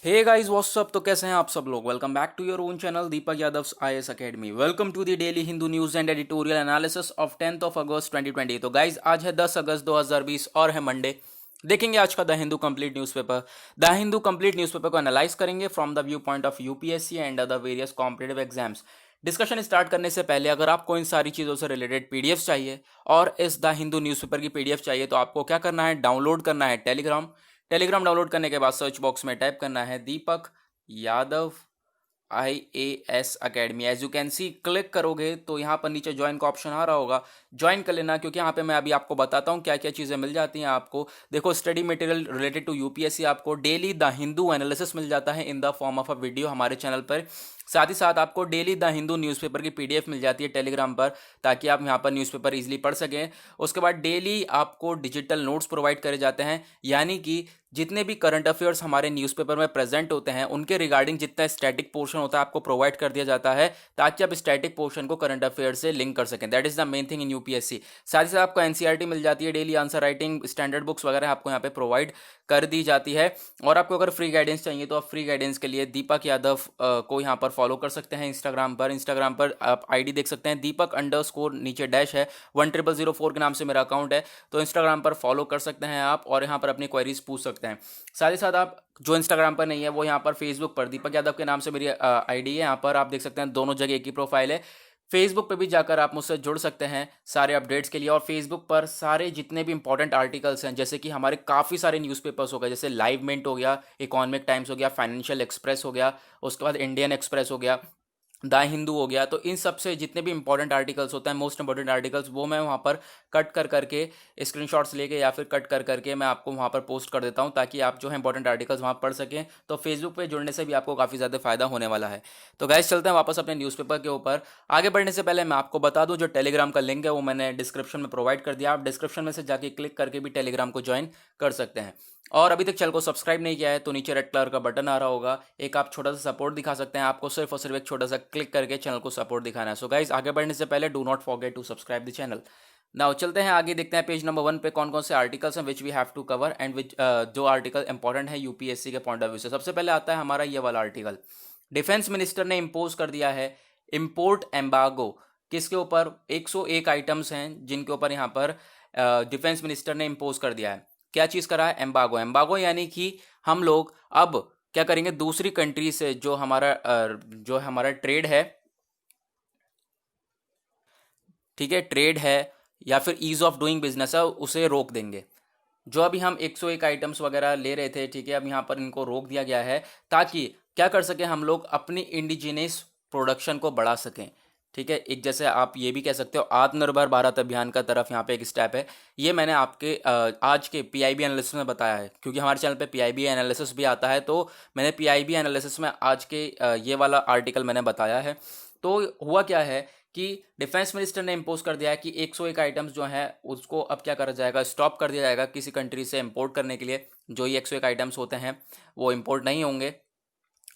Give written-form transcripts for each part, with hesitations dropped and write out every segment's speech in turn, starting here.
Hey guys what's up. तो कैसे हैं आप सब लोग? Welcome back to your own channel Deepak Yadav IAS academy. Welcome to the daily Hindu news and editorial analysis of 10th of August 2020। तो guys आज है 10 अगस्त 2020 और है मंडे। देखेंगे आज का the Hindu complete newspaper. The Hindu complete newspaper को एनालाइज करेंगे from the view point of UPSC and other various competitive exams. Discussion start करने से पहले अगर आपको इन सारी चीज़ों से रिलेटेड पीडीएफ चाहिए और इस द हिंदू न्यूज़पेपर की पीडीएफ चाहिए तो आपको क्या करना है, डाउनलोड करना है टेलीग्राम डाउनलोड करने के बाद सर्च बॉक्स में टाइप करना है Deepak Yadav IAS academy. As you can see click करोगे तो यहाँ पर नीचे ज्वाइन का ऑप्शन आ रहा होगा, ज्वाइन कर लेना, क्योंकि यहाँ पे मैं अभी आपको बताता हूँ क्या क्या चीज़ें मिल जाती हैं आपको। देखो, study material related to UPSC आपको डेली द हिंदू एनालिसिस मिल जाता है in the form of a video हमारे चैनल पर। साथ ही साथ आपको डेली द हिंदू न्यूज़पेपर की पीडीएफ मिल जाती है टेलीग्राम पर, ताकि आप यहाँ पर न्यूज़पेपर इजीली पढ़ सकें। उसके बाद डेली आपको डिजिटल नोट्स प्रोवाइड करे जाते हैं, यानी कि जितने भी करंट अफेयर्स हमारे न्यूज़पेपर में प्रेजेंट होते हैं उनके रिगार्डिंग जितना स्टैटिक पोर्शन होता है आपको प्रोवाइड कर दिया जाता है, ताकि आप स्टैटिक पोर्शन को करंट अफेयर से लिंक कर सकें। That is the main thing in UPSC. साथ ही साथ आपको एनसीईआरटी मिल जाती है, daily answer writing standard books वगैरह आपको यहाँ पे प्रोवाइड कर दी जाती है। और आपको अगर फ्री गाइडेंस चाहिए तो आप फ्री गाइडेंस के लिए दीपक यादव को यहाँ पर फॉलो कर सकते हैं इंस्टाग्राम पर आप आईडी देख सकते हैं दीपक_ नीचे डैश है 10004 के नाम से मेरा अकाउंट है। तो इंस्टाग्राम पर फॉलो कर सकते हैं आप और यहाँ पर अपनी क्वेरीज पूछ सकते हैं। साथ ही साथ आप जो इंस्टाग्राम पर नहीं है वो यहाँ पर फेसबुक पर दीपक यादव के नाम से मेरी आईडी है, यहाँ पर आप देख सकते हैं दोनों जगह एक ही प्रोफाइल है। फेसबुक पे भी जाकर आप मुझसे जुड़ सकते हैं सारे अपडेट्स के लिए, और फेसबुक पर सारे जितने भी इंपॉर्टेंट आर्टिकल्स हैं, जैसे कि हमारे काफ़ी सारे न्यूज़पेपर्स हो गए, जैसे लाइव मिंट हो गया, इकोनॉमिक टाइम्स हो गया, फाइनेंशियल एक्सप्रेस हो गया, उसके बाद इंडियन एक्सप्रेस हो गया, द हिंदू हो गया। तो इन सब से जितने भी इंपॉर्टेंट आर्टिकल्स होते हैं, मोस्ट इंपॉर्टेंट आर्टिकल्स, वो मैं वहाँ पर कट कर करके स्क्रीनशॉट्स लेके या फिर कट कर करके मैं आपको वहाँ पर पोस्ट कर देता हूँ, ताकि आप जो है इंपॉर्टेंट आर्टिकल्स वहाँ पढ़ सकें। तो फेसबुक पे जुड़ने से भी आपको काफ़ी ज़्यादा फायदा होने वाला है। तो गाइस चलते हैं वापस अपने न्यूज़पेपर के ऊपर। आगे बढ़ने से पहले मैं आपको बता दूँ, जो टेलीग्राम का लिंक है वो मैंने डिस्क्रिप्शन में प्रोवाइड कर दिया। आप डिस्क्रिप्शन में से जाके क्लिक करके भी टेलीग्राम को ज्वाइन कर सकते हैं। और अभी तक चैनल को सब्सक्राइब नहीं किया है तो नीचे रेड कलर का बटन आ रहा होगा, एक आप छोटा सा सपोर्ट दिखा सकते हैं। आपको सिर्फ और सिर्फ एक छोटा सा क्लिक करके चैनल को सपोर्ट दिखाना है। सो गाइस आगे बढ़ने से पहले do not forget to subscribe the channel. Now चलते हैं आगे, देखते हैं पेज नंबर 1 पे कौन कौन से आर्टिकल्स हैं which we have to cover and which जो आर्टिकल इंपॉर्टेंट है यूपीएससी के पॉइंट ऑफ व्यू से। सबसे पहले आता है हमारा ये वाला आर्टिकल। डिफेंस मिनिस्टर ने इम्पोज कर दिया है इम्पोर्ट एम्बार्गो। किसके ऊपर? 101 आइटम्स हैं जिनके ऊपर यहाँ पर डिफेंस मिनिस्टर ने इम्पोज कर दिया है। क्या चीज़ करा है? एम्बार्गो। एम्बार्गो यानी कि हम लोग अब क्या करेंगे, दूसरी कंट्री से जो हमारा ट्रेड है, ठीक है, ट्रेड है या फिर ईज ऑफ डूइंग बिजनेस है, उसे रोक देंगे। जो अभी हम 101 आइटम्स वगैरह ले रहे थे, ठीक है, अब यहाँ पर इनको रोक दिया गया है, ताकि क्या कर सकें हम लोग, अपनी इंडिजिनियस प्रोडक्शन को बढ़ा सकें। ठीक है, एक जैसे आप ये भी कह सकते हो आत्मनिर्भर भारत अभियान का तरफ यहाँ पे एक स्टेप है। ये मैंने आपके आज के पीआईबी एनालिसिस में बताया है, क्योंकि हमारे चैनल पे पीआईबी एनालिसिस भी आता है। तो मैंने पीआईबी एनालिसिस में आज के ये वाला आर्टिकल मैंने बताया है। तो हुआ क्या है कि डिफेंस मिनिस्टर ने इम्पोज कर दिया है कि 101 आइटम्स जो हैं उसको अब क्या करा जाएगा, स्टॉप कर दिया जाएगा किसी कंट्री से इंपोर्ट करने के लिए। जो ये 101 आइटम्स होते हैं वो इंपोर्ट नहीं होंगे।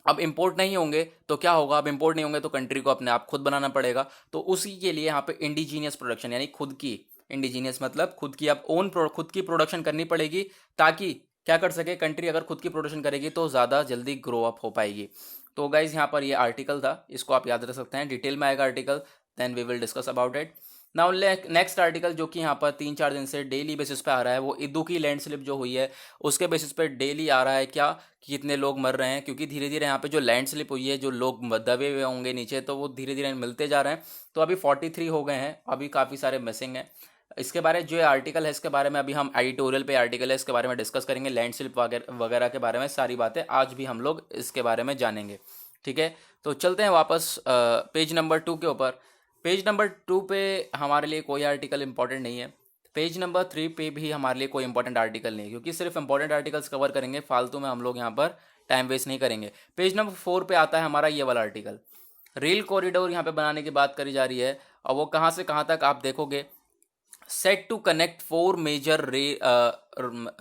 अब इंपोर्ट नहीं होंगे तो क्या होगा? अब इंपोर्ट नहीं होंगे तो कंट्री को अपने आप खुद बनाना पड़ेगा। तो उसी के लिए यहाँ पे इंडिजीनियस प्रोडक्शन, यानी खुद की, इंडिजीनियस मतलब खुद की, अब खुद की प्रोडक्शन करनी पड़ेगी, ताकि क्या कर सके कंट्री, अगर खुद की प्रोडक्शन करेगी तो ज़्यादा जल्दी ग्रो अप हो पाएगी। तो गाइज यहाँ पर ये आर्टिकल था, इसको आप याद रख सकते हैं। डिटेल में आएगा article, then we will discuss about it. Now next article जो कि यहाँ पर 3-4 दिन से डेली बेसिस पे आ रहा है, वो इदू की लैंड स्लिप जो हुई है उसके बेसिस पे डेली आ रहा है। क्या कि कितने लोग मर रहे हैं, क्योंकि धीरे धीरे यहाँ पे जो लैंड स्लिप हुई है, जो लोग दबे हुए होंगे नीचे, तो वो धीरे धीरे मिलते जा रहे हैं। तो अभी 43 हो गए हैं, अभी काफ़ी सारे मिसिंग हैं। इसके बारे जो आर्टिकल है इसके बारे में अभी हम एडिटोरियल पे आर्टिकल है इसके बारे में डिस्कस करेंगे। लैंड स्लिप वगैरह के बारे में सारी बातें आज भी हम लोग इसके बारे में जानेंगे। ठीक है, तो चलते हैं वापस पेज नंबर 2 के ऊपर। पेज नंबर 2 पे हमारे लिए कोई आर्टिकल इंपॉर्टेंट नहीं है। पेज नंबर 3 पे भी हमारे लिए कोई इंपॉर्टेंट आर्टिकल नहीं है, क्योंकि सिर्फ इंपॉर्टेंट आर्टिकल्स कवर करेंगे, फालतू में हम लोग यहाँ पर टाइम वेस्ट नहीं करेंगे। पेज नंबर 4 पे आता है हमारा ये वाला आर्टिकल। रेल कॉरिडोर यहाँ पे बनाने की बात करी जा रही है, और वो कहाँ से कहाँ तक आप देखोगे, set to connect 4 major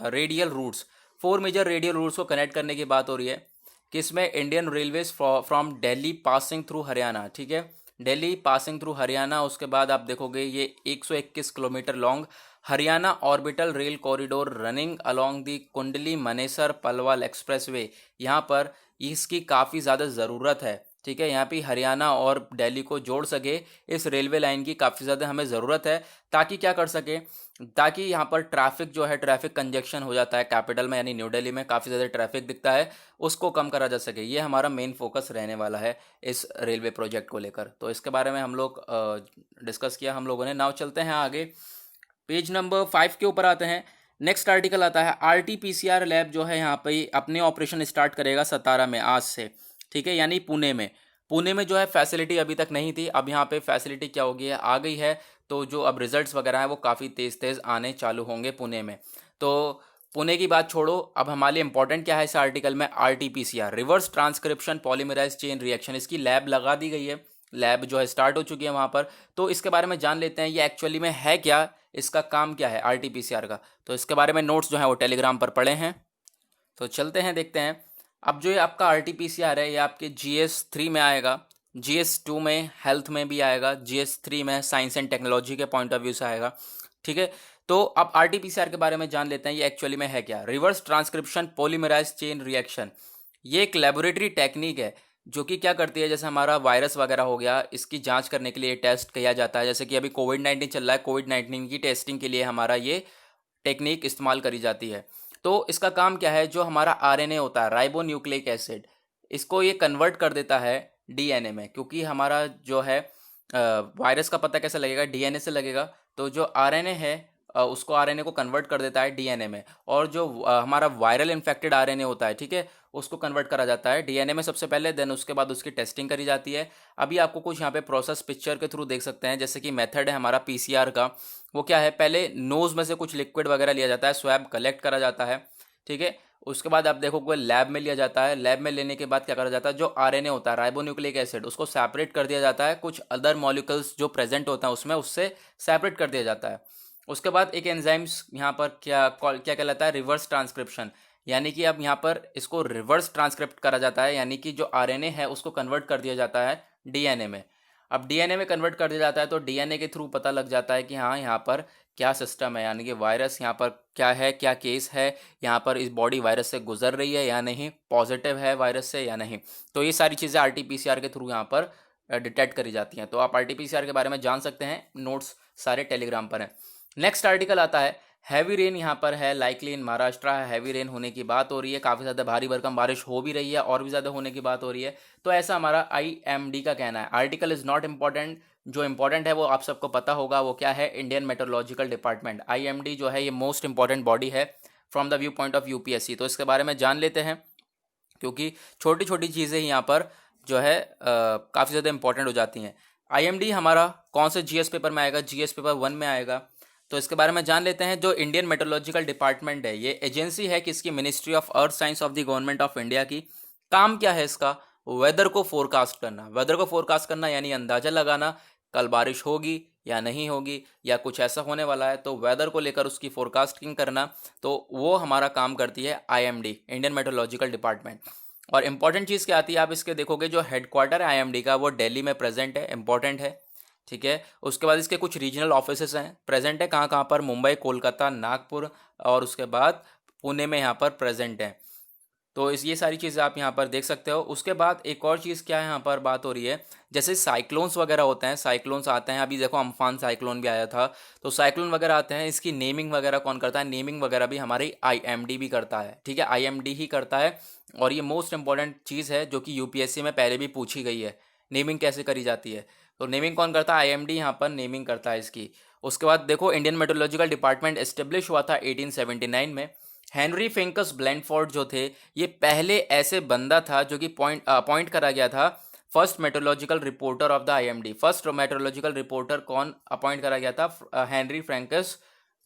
radial routes. 4 major radial routes को कनेक्ट करने की बात हो रही है, किसमें? Indian railways from Delhi passing through Haryana. ठीक है, दिल्ली पासिंग थ्रू हरियाणा। उसके बाद आप देखोगे ये 121 kilometre long Haryana orbital rail corridor running along the कुंडली मनेसर पलवल एक्सप्रेसवे, यहाँ पर इसकी काफ़ी ज़्यादा ज़रूरत है। ठीक है, यहाँ पे हरियाणा और दिल्ली को जोड़ सके इस रेलवे लाइन की काफ़ी ज़्यादा हमें ज़रूरत है, ताकि क्या कर सके, ताकि यहाँ पर ट्रैफिक जो है, ट्रैफिक कंजेक्शन हो जाता है कैपिटल में, यानी न्यू दिल्ली में काफ़ी ज़्यादा ट्रैफिक दिखता है, उसको कम करा जा सके। ये हमारा मेन फोकस रहने वाला है इस रेलवे प्रोजेक्ट को लेकर। तो इसके बारे में हम लोग डिस्कस किया हम लोगों ने। नाउ चलते हैं आगे, पेज नंबर 5 के ऊपर आते हैं। नेक्स्ट आर्टिकल आता है RT-PCR लैब जो है यहाँ पे अपने ऑपरेशन स्टार्ट करेगा 17 में, आज से। ठीक है, यानी पुणे में। पुणे में जो है फैसिलिटी अभी तक नहीं थी, अब यहाँ पे फैसिलिटी क्या हो गई है, आ गई है। तो जो अब रिजल्ट्स वगैरह हैं वो काफ़ी तेज़ तेज़ आने चालू होंगे पुणे में। तो पुणे की बात छोड़ो, अब हमारे लिए इंपॉर्टेंट क्या है इस आर्टिकल में, RT-PCR reverse transcription polymerase chain reaction, इसकी लैब लगा दी गई है, लैब जो है स्टार्ट हो चुकी है वहाँ पर। तो इसके बारे में जान लेते हैं ये एक्चुअली में है क्या, इसका काम क्या है RT-PCR का। तो इसके बारे में नोट्स जो है वो टेलीग्राम पर पढ़े हैं, तो चलते हैं देखते हैं। अब जो ये आपका RT-PCR है, ये आपके GS3 में आएगा, GS2 में हेल्थ में भी आएगा, GS3 में साइंस एंड टेक्नोलॉजी के पॉइंट ऑफ व्यू से आएगा। ठीक है, तो अब RT-PCR के बारे में जान लेते हैं ये एक्चुअली में है क्या। Reverse transcription polymerase chain reaction, ये एक लेबोरेटरी टेक्निक है जो कि क्या करती है, जैसे हमारा वायरस वगैरह हो गया, इसकी जांच करने के लिए टेस्ट किया जाता है। जैसे कि अभी कोविड-19 चल रहा है, कोविड-19 की टेस्टिंग के लिए हमारा ये टेक्निक इस्तेमाल करी जाती है। तो इसका काम क्या है, जो हमारा RNA होता है, राइबो न्यूक्लिक एसिड, इसको ये कन्वर्ट कर देता है DNA में। क्योंकि हमारा जो है वायरस का पता कैसे लगेगा, DNA से लगेगा। तो जो RNA है उसको RNA को कन्वर्ट कर देता है DNA में, और जो हमारा वायरल इन्फेक्टेड RNA होता है, ठीक है, उसको कन्वर्ट करा जाता है DNA में सबसे पहले, देन उसके बाद उसकी टेस्टिंग करी जाती है। अभी आपको कुछ यहाँ पे प्रोसेस पिक्चर के थ्रू देख सकते हैं। जैसे कि मेथड है हमारा PCR का, वो क्या है, पहले नोज़ में से कुछ लिक्विड वगैरह लिया जाता है, स्वैब कलेक्ट करा जाता है। ठीक है, उसके बाद आप देखोगे लैब में लिया जाता है। लैब में लेने के बाद क्या करा जाता है, जो RNA होता है, राइबोन्यूक्लिक एसिड, उसको सेपरेट कर दिया जाता है, कुछ अदर मॉलिक्यूल्स जो प्रेजेंट होता है उसमें, उससे सेपरेट कर दिया जाता है। उसके बाद एक एंजाइम्स यहाँ पर क्या कहलाता है, रिवर्स ट्रांसक्रिप्शन, यानी कि अब यहाँ पर इसको रिवर्स ट्रांसक्रिप्ट करा जाता है, यानी कि जो RNA है उसको कन्वर्ट कर दिया जाता है DNA में। अब DNA में कन्वर्ट कर दिया जाता है तो DNA के थ्रू पता लग जाता है कि हाँ यहाँ पर क्या सिस्टम है, यानी कि वायरस यहाँ पर क्या है, क्या केस है, यहाँ पर इस बॉडी वायरस से गुजर रही है या नहीं, पॉजिटिव है वायरस से या नहीं। तो ये सारी चीज़ें RT-PCR के थ्रू यहाँ पर डिटेक्ट करी जाती हैं। तो आप RT-PCR के बारे में जान सकते हैं, नोट्स सारे टेलीग्राम पर हैं। नेक्स्ट आर्टिकल आता है हैवी रेन, यहाँ पर है लाइकली इन महाराष्ट्र, हैवी रेन होने की बात हो रही है, काफ़ी ज़्यादा भारी भरकम बारिश हो भी रही है और भी ज़्यादा होने की बात हो रही है। तो ऐसा हमारा IMD का कहना है। आर्टिकल इज़ नॉट इम्पॉर्टेंट, जो इंपॉर्टेंट है वो आप सबको पता होगा, वो क्या है, इंडियन मेट्रोलॉजिकल डिपार्टमेंट। IMD जो है ये मोस्ट इंपॉर्टेंट बॉडी है from the view point of UPSC। तो इसके बारे में जान लेते हैं, क्योंकि छोटी छोटी चीज़ें यहाँ पर जो है काफ़ी ज़्यादा इंपॉर्टेंट हो जाती हैं। IMD हमारा कौन से GS पेपर में आएगा, GS पेपर 1 में आएगा। तो इसके बारे में जान लेते हैं। जो इंडियन मेट्रोलॉजिकल डिपार्टमेंट है, ये एजेंसी है किसकी, ministry of earth science of the government of India की। काम क्या है इसका, वेदर को फोरकास्ट करना। वेदर को फोरकास्ट करना यानी अंदाजा लगाना, कल बारिश होगी या नहीं होगी, या कुछ ऐसा होने वाला है, तो वेदर को लेकर उसकी फोरकास्टिंग करना। तो वो हमारा काम करती है IMD, इंडियन मेट्रोलॉजिकल डिपार्टमेंट। और इंपॉर्टेंट चीज़ क्या आती है, आप इसके देखोगे जो हेडक्वार्टर है IMD का, वो दिल्ली में प्रेजेंट है, इंपॉर्टेंट है। ठीक है, उसके बाद इसके कुछ रीजनल ऑफिसेस हैं, प्रेजेंट है कहाँ कहाँ पर, मुंबई, कोलकाता, नागपुर, और उसके बाद पुणे में यहाँ पर प्रेजेंट है। तो ये सारी चीज़ें आप यहाँ पर देख सकते हो। उसके बाद एक और चीज़ क्या है, यहाँ पर बात हो रही है, जैसे साइक्लोन्स वगैरह होते हैं, साइक्लोन्स आते हैं, अभी देखो अम्फान साइक्लोन भी आया था, तो साइक्लोन वगैरह आते हैं, इसकी नेमिंग वगैरह कौन करता है, नेमिंग वगैरह भी हमारी IMD भी करता है। ठीक है, IMD ही करता है, और ये मोस्ट इंपॉर्टेंट चीज़ है जो कि UPSC में पहले भी पूछी गई है, नेमिंग कैसे करी जाती है। तो नेमिंग कौन करता है, IMD यहाँ पर नेमिंग करता है इसकी। उसके बाद देखो इंडियन मेट्रोलॉजिकल डिपार्टमेंट एस्टेब्लिश हुआ था 1879 में। हेनरी फ्रैंकस ब्लैंडफोर्ड जो थे, ये पहले ऐसे बंदा था जो कि अपॉइंट करा गया था first meteorological reporter of the IMD। First meteorological reporter कौन अपॉइंट करा गया था, हेनरी फ्रैंकस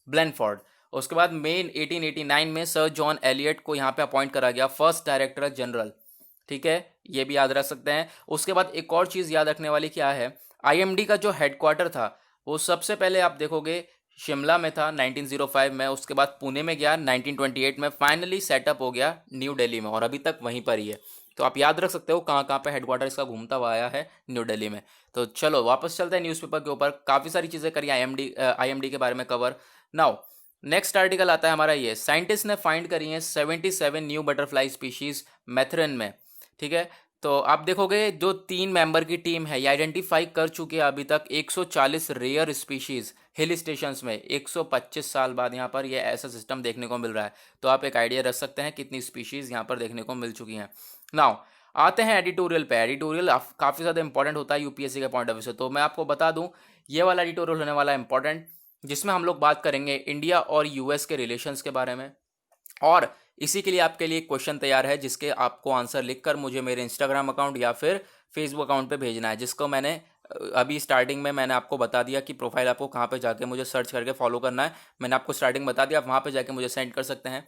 ब्लैंडफोर्ड। उसके बाद मेन 1889 में सर जॉन एलियट को यहाँ पे अपॉइंट करा गया फर्स्ट डायरेक्टर जनरल। ठीक है, ये भी याद रख सकते हैं। उसके बाद एक और चीज़ याद रखने वाली क्या है, IMD का जो हेडक्वार्टर था वो सबसे पहले आप देखोगे शिमला में था 1905 में, उसके बाद पुणे में गया 1928 में, फाइनली सेटअप हो गया न्यू दिल्ली में और अभी तक वहीं पर ही है। तो आप याद रख सकते हो कहाँ कहाँ पे हेडक्वार्टर इसका घूमता हुआ आया है, न्यू दिल्ली में। तो चलो वापस चलते हैं न्यूज़पेपर के ऊपर। काफ़ी सारी चीज़ें करी आईएमडी के बारे में कवर। नाउ नेक्स्ट आर्टिकल आता है हमारा ये, साइंटिस्ट ने फाइंड करी है 77 न्यू बटरफ्लाई स्पीशीज मैथरन में। ठीक है, तो आप देखोगे जो 3 मेंबर की टीम है ये आइडेंटिफाई कर चुकी है अभी तक 140 रेयर स्पीशीज हिल स्टेशंस में। 125 साल बाद यहाँ पर ये ऐसा सिस्टम देखने को मिल रहा है। तो आप एक आइडिया रख सकते हैं कितनी स्पीशीज यहाँ पर देखने को मिल चुकी हैं। नाउ आते हैं एडिटोरियल पे। एडिटोरियल काफ़ी ज़्यादा इंपॉर्टेंट होता है यूपीएससी के पॉइंट ऑफ व्यू से। तो मैं आपको बता दूं ये वाला एडिटोरियल होने वाला है इंपॉर्टेंट, जिसमें हम लोग बात करेंगे इंडिया और यूएस के रिलेशंस के बारे में। और इसी के लिए आपके लिए एक क्वेश्चन तैयार है जिसके आपको आंसर लिखकर मुझे मेरे इंस्टाग्राम अकाउंट या फिर फेसबुक अकाउंट पे भेजना है, जिसको मैंने अभी स्टार्टिंग में मैंने आपको बता दिया कि प्रोफाइल आपको कहाँ पे जाके मुझे सर्च करके फॉलो करना है। मैंने आपको स्टार्टिंग बता दिया, आप वहाँ पे जाके मुझे सेंड कर सकते हैं।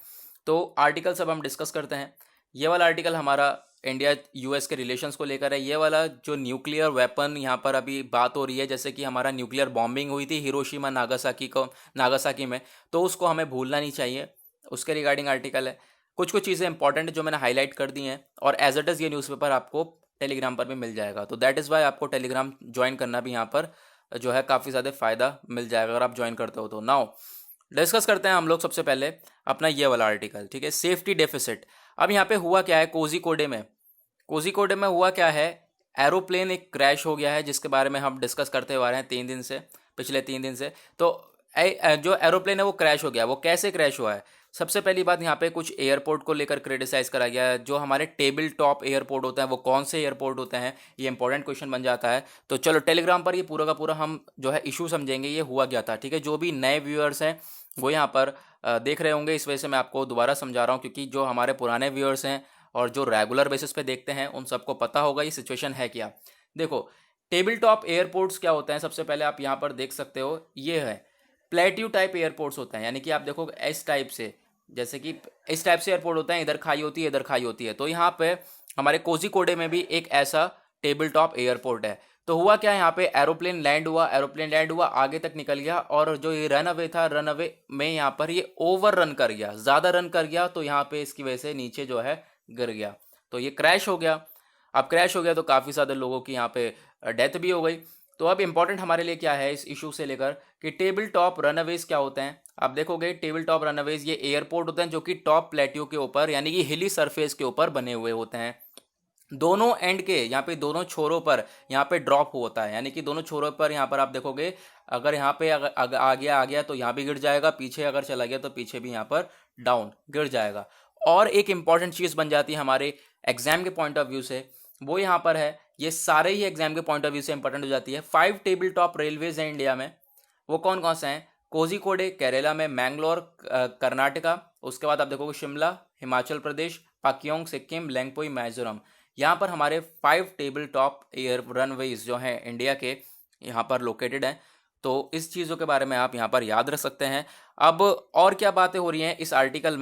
तो आर्टिकल सब हम डिस्कस करते हैं। ये वाला आर्टिकल हमारा इंडिया यूएस के रिलेशंस को लेकर है। ये वाला जो न्यूक्लियर वेपन यहाँ पर अभी बात हो रही है, जैसे कि हमारा न्यूक्लियर बॉम्बिंग हुई थी हिरोशिमा नागासाकी में, तो उसको हमें भूलना नहीं चाहिए, उसके रिगार्डिंग आर्टिकल है। कुछ कुछ चीज़ें इंपॉर्टेंट जो मैंने हाईलाइट कर दी हैं, और एज इट इज़ ये न्यूज़पेपर आपको टेलीग्राम पर भी मिल जाएगा। तो दैट इज़ वाई आपको टेलीग्राम ज्वाइन करना भी यहाँ पर जो है काफ़ी ज़्यादा फ़ायदा मिल जाएगा अगर आप ज्वाइन करते हो तो। नाउ डिस्कस करते हैं हम लोग सबसे पहले अपना ये वाला आर्टिकल। ठीक है, सेफ्टी डेफिसिट। अब यहाँ पे हुआ क्या है कोझिकोडे में हुआ क्या है, एरोप्लेन एक क्रैश हो गया है जिसके बारे में हम डिस्कस करते हुए आ रहे हैं पिछले 3 दिन से। तो जो एरोप्लेन है वो क्रैश हो गया। वो कैसे क्रैश हुआ है? सबसे पहली बात, यहाँ पे कुछ एयरपोर्ट को लेकर क्रिटिसाइज करा गया है। जो हमारे टेबल टॉप एयरपोर्ट होते हैं वो कौन से एयरपोर्ट होते हैं, ये इंपॉर्टेंट क्वेश्चन बन जाता है। तो चलो टेलीग्राम पर ये पूरा का पूरा हम जो है इशू समझेंगे, ये हुआ क्या था। ठीक है, जो भी नए व्यूअर्स हैं वो यहाँ पर देख रहे होंगे, इस वजह से मैं आपको दोबारा समझा रहा हूँ, क्योंकि जो हमारे पुराने व्यूअर्स हैं और जो रेगुलर बेसिस पे देखते हैं उन सबको पता होगा ये सिचुएशन है क्या। देखो टेबल टॉप एयरपोर्ट्स क्या होते हैं, सबसे पहले आप यहाँ पर देख सकते हो, ये है प्लेट्यू टाइप एयरपोर्ट्स होते हैं। यानी कि आप देखो इस टाइप से, जैसे कि इस टाइप से एयरपोर्ट होते हैं, इधर खाई होती है इधर खाई होती है। तो यहाँ पे हमारे कोझिकोडे में भी एक ऐसा टेबल टॉप एयरपोर्ट है। तो हुआ क्या, यहाँ पे एरोप्लेन लैंड हुआ, आगे तक निकल गया, और जो ये रन अवे था, रन अवे में यहाँ पर ये ओवर रन कर गया, ज़्यादा रन कर गया, तो यहाँ पे इसकी वजह से नीचे जो है गिर गया, तो ये क्रैश हो गया। अब क्रैश हो गया तो काफ़ी सारे लोगों की यहाँ पे डेथ भी हो गई। तो अब इंपॉर्टेंट हमारे लिए क्या है इस इशू से लेकर कि टेबल टॉप रनअवेज क्या होते हैं। आप देखोगे टेबल टॉप रनअवेज ये एयरपोर्ट होते हैं जो कि टॉप प्लेट्यू के ऊपर यानी कि हिली सरफेस के ऊपर बने हुए होते हैं। दोनों एंड के यहाँ पे दोनों छोरों पर यहाँ पे ड्रॉप होता है, यानी कि दोनों छोरों पर यहाँ पर आप देखोगे अगर यहाँ पे अगर आ गया तो यहाँ भी गिर जाएगा, पीछे अगर चला गया तो पीछे भी यहाँ पर डाउन गिर जाएगा। और एक इंपॉर्टेंट चीज़ बन जाती है हमारे एग्जाम के पॉइंट ऑफ व्यू से, वो यहाँ पर है, ये सारे ही एग्जाम के पॉइंट ऑफ व्यू से इंपॉर्टेंट हो जाती है। 5 टेबल टॉप रेलवेज हैं इंडिया में, वो कौन कौन से हैं? कोझिकोडे केरला में, मैंगलोर कर्नाटका, उसके बाद आप देखोगे शिमला हिमाचल प्रदेश, पाक्योंग सिक्किम, लेंगपोई मिजोरम। यहाँ पर हमारे 5 टेबल टॉप एयर रनवेज जो हैं इंडिया के यहाँ पर लोकेटेड हैं। तो इस चीज़ों के बारे में आप यहाँ पर याद रख सकते हैं। अब और क्या बातें हो रही हैं इस आर्टिकल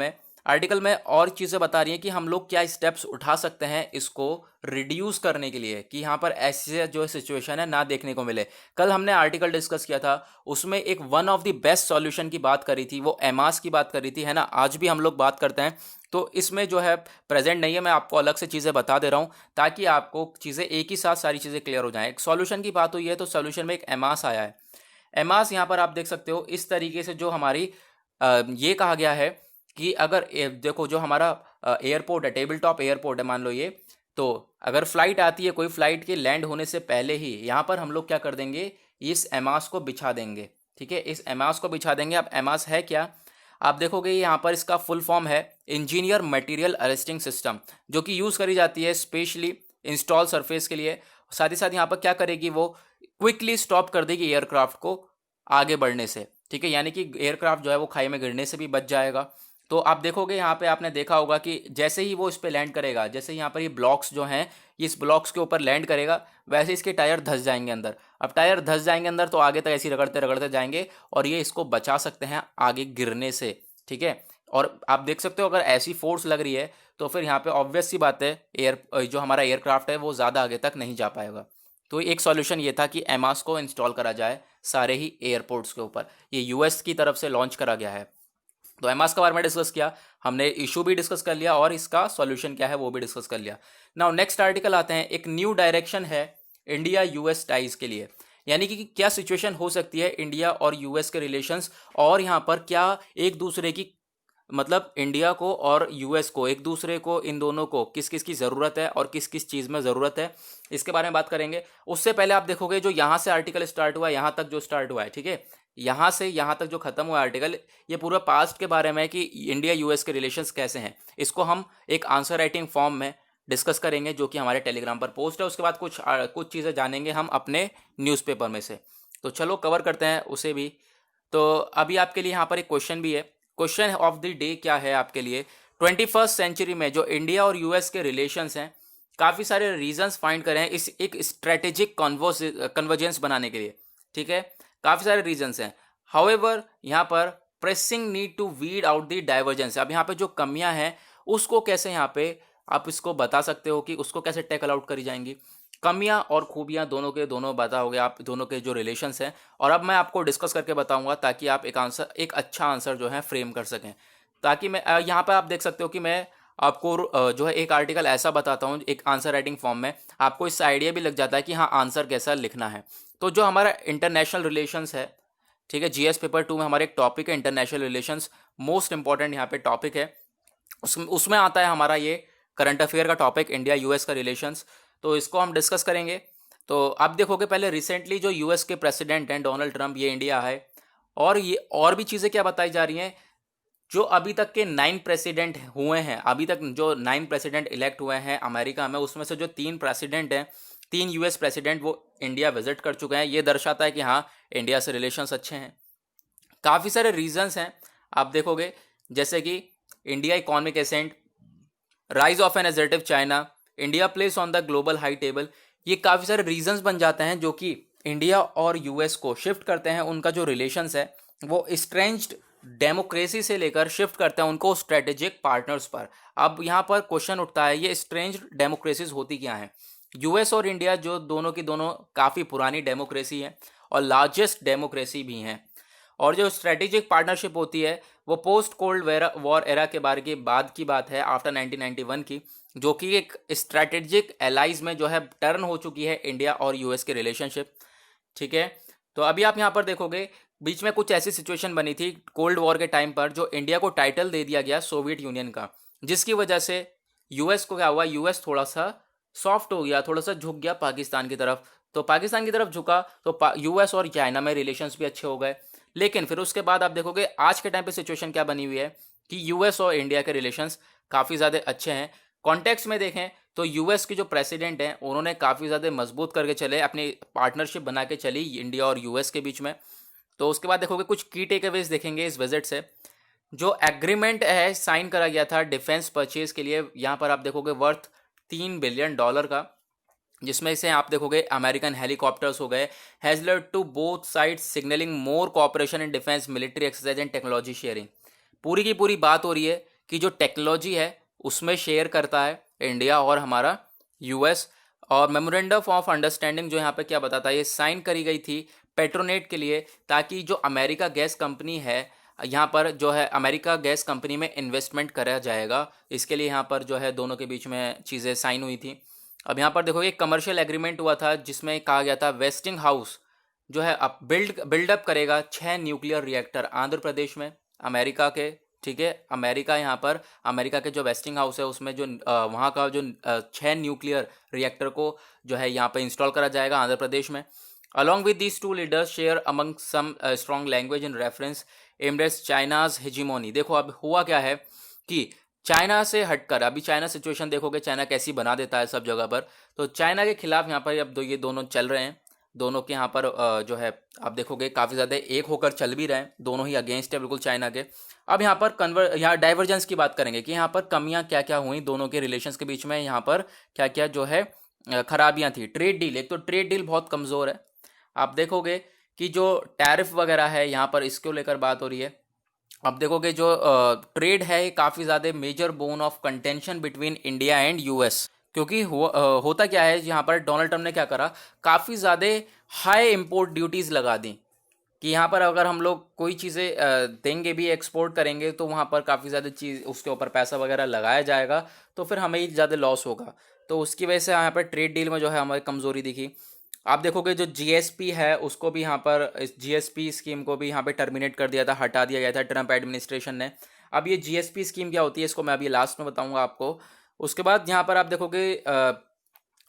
में और चीज़ें बता रही हैं कि हम लोग क्या स्टेप्स उठा सकते हैं इसको रिड्यूस करने के लिए, कि यहाँ पर ऐसे जो सिचुएशन है ना देखने को मिले। कल हमने आर्टिकल डिस्कस किया था, उसमें एक one of the best solution की बात करी थी, वो एमास की बात करी थी, है ना। आज भी हम लोग बात करते हैं, तो इसमें जो है प्रेजेंट नहीं है, मैं आपको अलग से चीज़ें बता दे रहा हूँ ताकि आपको चीज़ें एक ही साथ सारी चीज़ें क्लियर हो जाएं। एक सॉल्यूशन की बात हुई है तो सॉल्यूशन में एक एमास आया है। एमास यहाँ पर आप देख सकते हो इस तरीके से, जो हमारी ये कहा गया है कि अगर देखो जो हमारा एयरपोर्ट है, टेबल टॉप एयरपोर्ट है मान लो ये, तो अगर फ्लाइट आती है, कोई फ्लाइट के लैंड होने से पहले ही यहाँ पर हम लोग क्या कर देंगे, इस एमास को बिछा देंगे। ठीक है, इस एमास को बिछा देंगे। अब एमास है क्या, आप देखोगे यहाँ पर इसका फुल फॉर्म है इंजीनियर मटेरियल अरेस्टिंग सिस्टम, जो कि यूज़ करी जाती है स्पेशली इंस्टॉल सरफेस के लिए। साथ ही साथ यहाँ पर क्या करेगी, वो क्विकली स्टॉप कर देगी एयरक्राफ्ट को आगे बढ़ने से। ठीक है, यानी कि एयरक्राफ्ट जो है वो खाई में गिरने से भी बच जाएगा। तो आप देखोगे यहाँ पे आपने देखा होगा कि जैसे ही वो इस पे लैंड करेगा, जैसे यहाँ पर ये ब्लॉक्स जो हैं इस ब्लॉक्स के ऊपर लैंड करेगा, वैसे इसके टायर धंस जाएंगे अंदर। अब टायर धंस जाएंगे अंदर तो आगे तक ऐसे रगड़ते रगड़ते जाएंगे और ये इसको बचा सकते हैं आगे गिरने से। ठीक है, और आप देख सकते हो अगर ऐसी फोर्स लग रही है तो फिर यहाँ पे ऑब्वियस सी बात है जो हमारा एयरक्राफ्ट है वो ज़्यादा आगे तक नहीं जा पाएगा। तो एक सॉल्यूशन ये था कि एमास को इंस्टॉल करा जाए सारे ही एयरपोर्ट्स के ऊपर। ये यूएस की तरफ से लॉन्च करा गया है। तो एमास के बारे में डिस्कस किया हमने, इशू भी डिस्कस कर लिया और इसका सॉल्यूशन क्या है वो भी डिस्कस कर लिया। नाउ नेक्स्ट आर्टिकल आते हैं, एक न्यू डायरेक्शन है इंडिया यूएस टाइज के लिए, यानी कि क्या सिचुएशन हो सकती है इंडिया और यूएस के रिलेशंस, और यहाँ पर क्या एक दूसरे की मतलब इंडिया को और यूएस को, एक दूसरे को, इन दोनों को किस किस की ज़रूरत है और किस किस चीज़ में ज़रूरत है, इसके बारे में बात करेंगे। उससे पहले आप देखोगे जो यहाँ से आर्टिकल स्टार्ट हुआ है, यहाँ तक जो स्टार्ट हुआ है, ठीक है, यहाँ से यहाँ तक जो खत्म हुआ आर्टिकल, ये पूरा पास्ट के बारे में है कि इंडिया यूएस के रिलेशंस कैसे हैं। इसको हम एक आंसर राइटिंग फॉर्म में डिस्कस करेंगे जो कि हमारे टेलीग्राम पर पोस्ट है। उसके बाद कुछ चीज़ें जानेंगे हम अपने न्यूज़पेपर में से। तो चलो कवर करते हैं उसे भी। तो अभी आपके लिए यहाँ पर एक क्वेश्चन भी है। क्वेश्चन ऑफ द डे क्या है आपके लिए, 21st सेंचुरी में जो इंडिया और यूएस के रिलेशंस हैं, काफ़ी सारे रीजंस फाइंड करें हैं इस एक स्ट्रेटेजिक कन्वर्जेंस बनाने के लिए, ठीक है, काफ़ी सारे रीजंस हैं। हाउएवर यहाँ पर pressing need to weed out the divergence, अब यहाँ पे जो कमियां हैं उसको कैसे यहाँ पे आप इसको बता सकते हो कि उसको कैसे टैकल आउट करी जाएंगी। कमियां और खूबियां दोनों के दोनों बताओगे आप, दोनों के जो रिलेशंस हैं, और अब मैं आपको डिस्कस करके बताऊंगा ताकि आप एक अच्छा आंसर जो है फ्रेम कर सकें। ताकि मैं यहाँ पर आप देख सकते हो कि मैं आपको जो है एक आर्टिकल ऐसा बताता हूँ एक आंसर राइटिंग फॉर्म में, आपको इससे आइडिया भी लग जाता है कि हाँ आंसर कैसा लिखना है। तो जो हमारा इंटरनेशनल रिलेशंस है, ठीक है, जीएस पेपर 2 में हमारे एक टॉपिक है इंटरनेशनल रिलेशंस, मोस्ट इंपॉर्टेंट यहाँ पे टॉपिक है। उसमें आता है हमारा ये करंट अफेयर का टॉपिक इंडिया यूएस का रिलेशंस। तो इसको हम डिस्कस करेंगे। तो आप देखोगे पहले रिसेंटली जो यूएस के प्रेसिडेंट हैं डोनाल्ड ट्रंप, ये इंडिया आए, और ये और भी चीज़ें क्या बताई जा रही हैं, जो अभी तक के 9 प्रेसिडेंट हुए हैं, अभी तक जो 9 प्रेसिडेंट इलेक्ट हुए हैं अमेरिका में, उसमें से जो 3 प्रेसिडेंट हैं, 3 यूएस प्रेसिडेंट वो इंडिया विजिट कर चुके हैं। ये दर्शाता है कि हाँ इंडिया से रिलेशंस अच्छे हैं। काफ़ी सारे रीजंस हैं आप देखोगे, जैसे कि India economic ascent, rise of an assertive China, India place on the global high table, ये काफ़ी सारे रीजंस बन जाते हैं जो कि इंडिया और यूएस को शिफ्ट करते हैं, उनका जो रिलेशंस है वो स्ट्रेंज्ड डेमोक्रेसी से लेकर शिफ्ट करते हैं उनको स्ट्रेटेजिक पार्टनर्स पर। अब यहाँ पर क्वेश्चन उठता है ये स्ट्रेंज्ड डेमोक्रेसीज होती क्या हैं। यूएस और इंडिया जो दोनों की दोनों काफ़ी पुरानी डेमोक्रेसी है और लार्जेस्ट डेमोक्रेसी भी हैं, और जो स्ट्रेटेजिक पार्टनरशिप होती है वो पोस्ट कोल्ड वॉर एरा के बारे की बाद की बात है, आफ्टर 1991 की, जो कि एक स्ट्रेटेजिक एलाइज में जो है टर्न हो चुकी है इंडिया और यूएस के रिलेशनशिप, ठीक है। तो अभी आप यहाँ पर देखोगे बीच में कुछ ऐसी सिचुएशन बनी थी कोल्ड वॉर के टाइम पर, जो इंडिया को टाइटल दे दिया गया सोवियत यूनियन का, जिसकी वजह से यूएस को क्या हुआ, यूएस थोड़ा सा सॉफ्ट हो गया, थोड़ा सा झुक गया पाकिस्तान की तरफ। तो पाकिस्तान की तरफ झुका तो यूएस और चाइना में रिलेशंस भी अच्छे हो गए। लेकिन फिर उसके बाद आप देखोगे आज के टाइम पे सिचुएशन क्या बनी हुई है कि यूएस और इंडिया के रिलेशंस काफ़ी ज़्यादा अच्छे हैं। कॉन्टेक्स्ट में देखें तो यूएस के जो प्रेसिडेंट हैं उन्होंने काफ़ी ज़्यादा मजबूत करके चले, अपनी पार्टनरशिप बना के चली इंडिया और यूएस के बीच में। तो उसके बाद देखोगे कुछ की टेकअवेज देखेंगे इस विजिट से। जो एग्रीमेंट है साइन करा गया था डिफेंस परचेज के लिए, यहाँ पर आप देखोगे वर्थ $3 बिलियन का, जिसमें से आप देखोगे अमेरिकन हेलीकॉप्टर्स हो गए, has led to both sides signalling more cooperation in defence military exercise and technology sharing. पूरी की पूरी बात हो रही है कि जो टेक्नोलॉजी है उसमें शेयर करता है इंडिया और हमारा यूएस। और मेमोरेंडम ऑफ अंडरस्टैंडिंग जो यहाँ पे क्या बताता है, ये साइन करी गई थी पेट्रोनेट के लिए, ताकि जो अमेरिका गैस कंपनी है यहाँ पर जो है अमेरिका गैस कंपनी में इन्वेस्टमेंट करा जाएगा, इसके लिए यहाँ पर जो है दोनों के बीच में चीज़ें साइन हुई थी। अब यहाँ पर देखो एक कमर्शियल एग्रीमेंट हुआ था जिसमें कहा गया था वेस्टिंग हाउस जो है अब बिल्डअप करेगा 6 न्यूक्लियर रिएक्टर आंध्र प्रदेश में अमेरिका के, ठीक है। अमेरिका यहाँ पर अमेरिका के जो वेस्टिंग हाउस है उसमें जो वहाँ का जो 6 न्यूक्लियर रिएक्टर को जो है यहाँ पर इंस्टॉल करा जाएगा आंध्र प्रदेश में। Along with these two leaders share among some strong language in reference embrace China's hegemony. देखो अब हुआ क्या है कि चाइना से हटकर अभी चाइना सिचुएशन देखोगे, चाइना कैसी बना देता है सब जगह पर। तो चाइना के खिलाफ यहाँ पर अब ये दोनों चल रहे हैं, दोनों के यहाँ पर जो है आप देखोगे काफ़ी ज़्यादा एक होकर चल भी रहे हैं, दोनों ही अगेंस्ट है बिल्कुल चाइना के। अब यहाँ पर यहाँ डाइवर्जेंस की बात करेंगे कि यहाँ पर कमियाँ क्या क्या हुई दोनों के रिलेशंस के बीच में, यहाँ पर क्या क्या जो है खराबियाँ थी। ट्रेड डील, एक तो ट्रेड डील बहुत कमज़ोर है। आप देखोगे कि जो टैरिफ वगैरह है यहाँ पर इसको लेकर बात हो रही है। अब देखोगे जो ट्रेड है काफ़ी ज़्यादा major bone of contention between India and US. क्योंकि होता क्या है, यहाँ पर डोनाल्ड ट्रम्प ने क्या करा, काफ़ी ज़्यादा हाई इम्पोर्ट ड्यूटीज़ लगा दी कि यहाँ पर अगर हम लोग कोई चीज़ें देंगे भी, एक्सपोर्ट करेंगे, तो वहाँ पर काफ़ी ज़्यादा चीज़ उसके ऊपर पैसा वगैरह लगाया जाएगा, तो फिर हमें ही ज़्यादा लॉस होगा। तो उसकी वजह से यहाँ पर ट्रेड डील में जो है हमारी कमज़ोरी दिखी। आप देखोगे जो जीएसपी है उसको भी यहाँ पर, इस जीएसपी स्कीम को भी यहाँ पे टर्मिनेट कर दिया था, हटा दिया गया था ट्रम्प एडमिनिस्ट्रेशन ने। अब ये जीएसपी स्कीम क्या होती है इसको मैं अभी लास्ट में बताऊंगा आपको। उसके बाद यहाँ पर आप देखोगे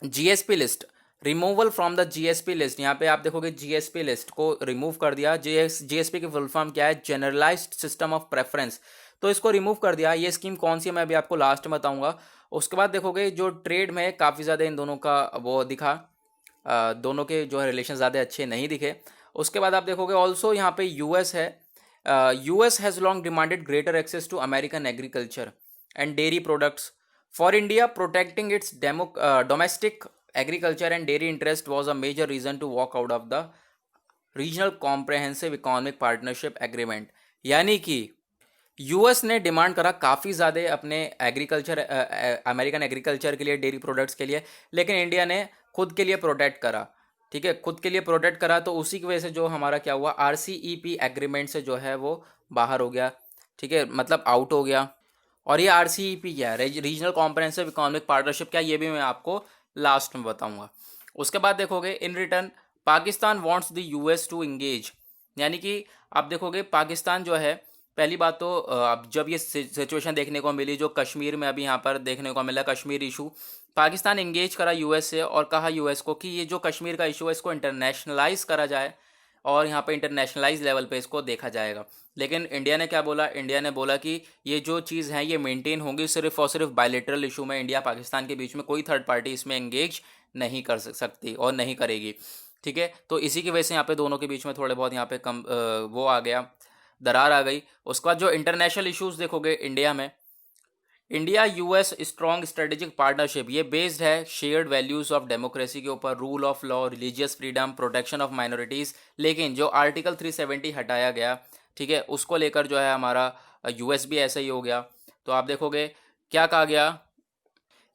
GSP list, removal from the GSP list, यहाँ पे आप देखोगे जीएसपी लिस्ट को रिमूव कर दिया। जीएसपी की फुल फॉर्म क्या है, जनरलाइज्ड सिस्टम ऑफ प्रेफरेंस, तो इसको रिमूव कर दिया। ये स्कीम कौन सी है मैं अभी आपको लास्ट में बताऊंगा। उसके बाद देखोगे जो ट्रेड में काफ़ी ज़्यादा इन दोनों का वो दिखा, दोनों के जो है रिलेशन ज़्यादा अच्छे नहीं दिखे। उसके बाद आप देखोगे ऑल्सो यहाँ पे यूएस है, US has long demanded greater access to American agriculture and dairy products for India, protecting its domestic agriculture and dairy interest was a major reason to walk out of the regional comprehensive economic partnership agreement. यानी कि US ने demand करा काफ़ी ज़्यादा अपने agriculture, American agriculture के लिए, dairy products के लिए, लेकिन इंडिया ने खुद के लिए प्रोटेक्ट करा। ठीक है, खुद के लिए प्रोटेक्ट करा, तो उसी की वजह से जो हमारा क्या हुआ, आरसीईपी एग्रीमेंट से जो है वो बाहर हो गया। ठीक है, मतलब आउट हो गया। और ये आरसीईपी क्या है, रीजनल कॉम्प्रहेंसिव इकोनॉमिक पार्टनरशिप, क्या, ये भी मैं आपको लास्ट में बताऊंगा। उसके बाद देखोगे in return Pakistan wants the US to engage, यानी कि आप देखोगे पाकिस्तान जो है, पहली बात तो अब जब ये सिचुएशन देखने को मिली जो कश्मीर में अभी यहाँ पर देखने को मिला, कश्मीर इशू, पाकिस्तान इंगेज करा यूएस से और कहा यूएस को कि ये जो कश्मीर का इशू है इसको इंटरनेशनलाइज करा जाए और यहाँ पे इंटरनेशनलाइज लेवल पे इसको देखा जाएगा। लेकिन इंडिया ने क्या बोला, इंडिया ने बोला कि ये जो चीज़ है ये मेंटेन होंगी सिर्फ और सिर्फ बायलेटरल इशू में, इंडिया पाकिस्तान के बीच में कोई थर्ड पार्टी इसमें एंगेज नहीं कर सकती और नहीं करेगी। ठीक है, तो इसी की वजह से यहाँ पे दोनों के बीच में थोड़े बहुत यहाँ पे कम वो आ गया, दरार आ गई। उसके बाद जो इंटरनेशनल इश्यूज देखोगे इंडिया में, India US strong strategic partnership, ये बेस्ड है शेयर्ड वैल्यूज ऑफ डेमोक्रेसी के ऊपर, rule of law, religious freedom, protection of minorities. लेकिन जो आर्टिकल 370 हटाया गया, ठीक है, उसको लेकर जो है हमारा यूएस भी ऐसा ही हो गया। तो आप देखोगे क्या कहा गया,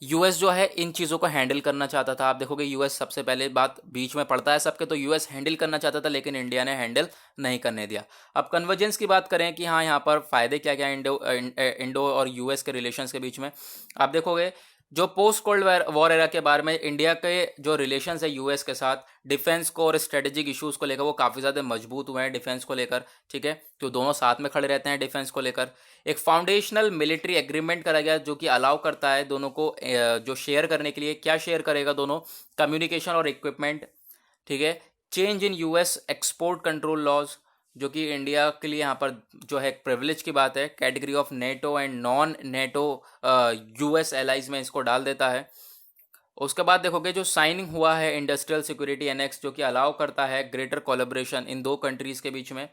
यूएस जो है इन चीज़ों को हैंडल करना चाहता था। आप देखोगे यूएस सबसे पहले बात बीच में पड़ता है सबके, तो यूएस हैंडल करना चाहता था लेकिन इंडिया ने हैंडल नहीं करने दिया। अब कन्वर्जेंस की बात करें कि हाँ यहाँ पर फ़ायदे क्या क्या इंडो और यूएस के रिलेशंस के बीच में, आप देखोगे जो पोस्ट कोल्ड वॉर एरा के बारे में इंडिया के जो रिलेशंस है यूएस के साथ, डिफेंस को और स्ट्रेटेजिक इश्यूज़ को लेकर वो काफ़ी ज़्यादा मजबूत हुए हैं डिफेंस को लेकर। ठीक है, तो दोनों साथ में खड़े रहते हैं डिफेंस को लेकर। एक फाउंडेशनल मिलिट्री एग्रीमेंट करा गया जो कि अलाउ करता है दोनों को जो शेयर करने के लिए, क्या शेयर करेगा दोनों, कम्युनिकेशन और इक्विपमेंट। ठीक है, change in US export control laws, जो कि इंडिया के लिए यहाँ पर जो है प्रिविलेज की बात है, category of NATO and non NATO US allies में इसको डाल देता है। उसके बाद देखोगे जो साइनिंग हुआ है इंडस्ट्रियल सिक्योरिटी एनेक्स, जो कि अलाउ करता है ग्रेटर कोलैबोरेशन इन दो कंट्रीज़ के बीच में।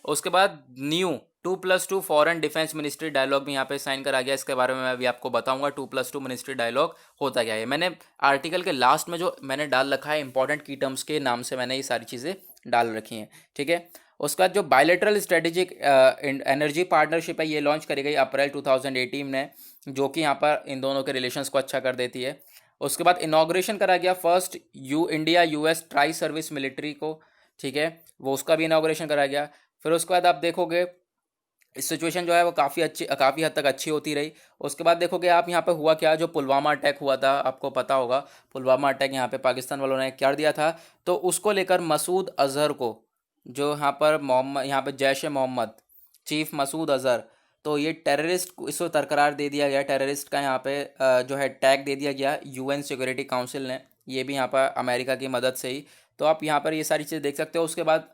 उसके बाद new 2+2 foreign defence ministry dialogue भी यहाँ पे साइन करा गया, इसके बारे में मैं अभी आपको बताऊंगा 2+2 मिनिस्ट्री डायलॉग होता क्या है। मैंने आर्टिकल के लास्ट में जो मैंने डाल रखा है इंपॉर्टेंट की टर्म्स के नाम से मैंने ये सारी चीज़ें डाल रखी हैं। ठीक है, उसके बाद जो बायलेटरल स्ट्रेटेजिक एनर्जी पार्टनरशिप है ये लॉन्च करी गई अप्रैल 2018 में, जो कि यहाँ पर इन दोनों के रिलेशंस को अच्छा कर देती है। उसके बाद इनाग्रेशन करा गया first India US tri service military को। ठीक है, वो उसका भी इनाग्रेशन करा गया। फिर उसके बाद आप देखोगे इस सिचुएशन जो है वो काफ़ी हद तक अच्छी होती रही। उसके बाद देखोगे आप यहाँ पे हुआ क्या, जो पुलवामा अटैक हुआ था आपको पता होगा, पुलवामा अटैक यहाँ पे पाकिस्तान वालों ने कर दिया था, तो उसको लेकर मसूद अजहर को, जो यहाँ पर यहाँ पे जैश ए मोहम्मद चीफ मसूद अजहर, तो ये टेररिस्ट इसको बरकरार दे दिया गया, टेररिस्ट का यहाँ पे जो है टैग दे दिया गया यूएन सिक्योरिटी काउंसिल ने, ये भी यहाँ पर अमेरिका की मदद से ही। तो आप यहाँ पर ये सारी चीज़ देख सकते हो। उसके बाद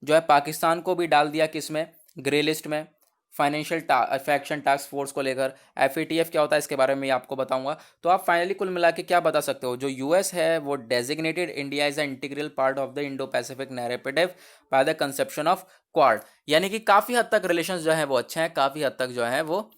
जो है पाकिस्तान को भी डाल दिया किस में, ग्रे लिस्ट में, फाइनेंशियल अफेक्शन टास्क फोर्स को लेकर। FATF क्या होता है इसके बारे में आपको बताऊंगा। तो आप फाइनली कुल मिला के क्या बता सकते हो, जो यूएस है वो designated India as an integral part of the Indo Pacific narrative by the conception of Quad, यानी कि काफ़ी हद तक रिलेशंस जो है वो अच्छे हैं, काफ़ी हद तक जो है वो